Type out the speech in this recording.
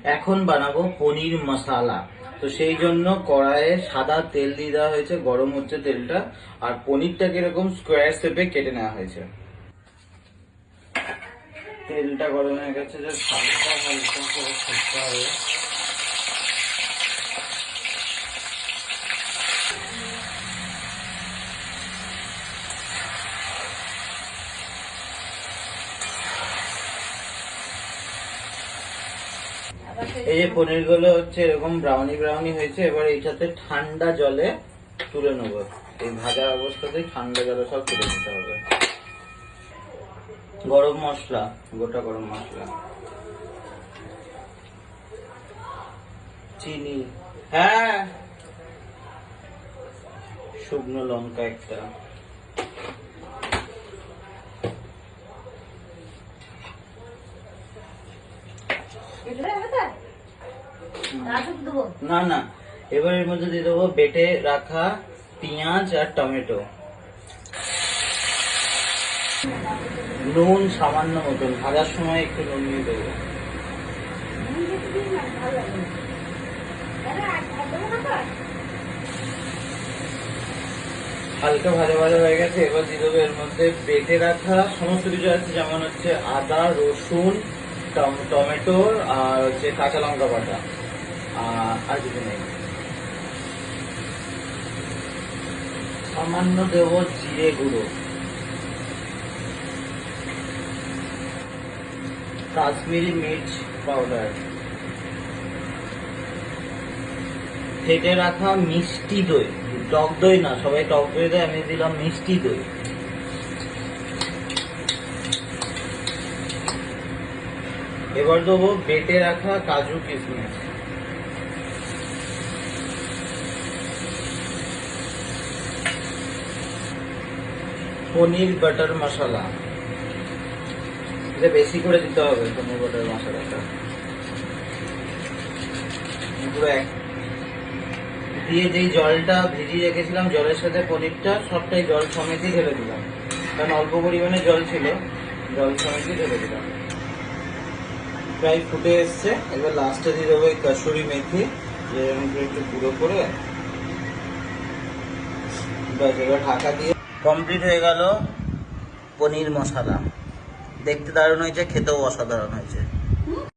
এখন বানাবো পনির মশালা। তো সেই জন্য কড়াইয়ে সাদা তেল দিয়ে দেওয়া হয়েছে, গরম হচ্ছে তেলটা, আর পনিরটাকে এরকম স্কোয়ার শেপে কেটে নেওয়া হয়েছে। তেলটা গরম হয়ে গেছে, যে হালকা হালকা করে ভাজতে হবে। এই যে পনির গুলো হচ্ছে এরকম ব্রাউনি ব্রাউনি হয়েছে, এবার এইটাতে ঠান্ডা জলে তুলে নেবো। এই ভাজা অবস্থাতেই ঠান্ডা জলে সব তুলে নিতে হবে। গরম মশলা, গোটা গরম মশলা, চিনি, হ্যাঁ, শুকনো লঙ্কা একটা, না না, এবার এর মধ্যে দিয়ে দেবো বেটে রাখা পেঁয়াজ আর টমেটো, নুন সামান্য মতন, ভাজার সময় একটু নুন দিয়ে দেবো। হালকা ভাজা ভাজা হয়ে গেছে, এবার দিয়ে দেবো এর মধ্যে বেটে রাখা সমস্ত কিছু আছে, যেমন হচ্ছে আদা, রসুন, টমেটো আর হচ্ছে কাঁচা লঙ্কা বাটা, আর কিছু নেই। সামান্য দেবো জিরে গুঁড়ো, কাশ্মীরি মির্চ পাউডার, ফেটে রাখা মিষ্টি দই, টক দই না, সবাই টক দই দেয়, আমি দিলাম মিষ্টি দই। এবার দেবো বেটে রাখা কাজু কিশমিশ, পনির বাটার মশলা, এটা বেশি করে দিতে হবে পনির বাটার মশলাটা, পুরো এক দিয়ে যেই জলটা ভিজিয়ে রেখেছিলাম জলের সাথে পনিরটা সবটাই জল সমেতই ঢেলে দিলাম, কারণ অল্প পরিমাণে জল ছিল, জল সমেতই ঢেলে দিলাম। প্রায় ফুটে এসছে, এবার লাস্টে দিয়ে দেবো এই কাসুরি মেথি, যেরকম একটু গুঁড়ো করে, ব্যাস এবার ঢাকা দিয়ে কমপ্লিট হয়ে গেল পনির মশলা। দেখতে দারুণ হয়েছে, খেতেও অসাধারণ হয়েছে।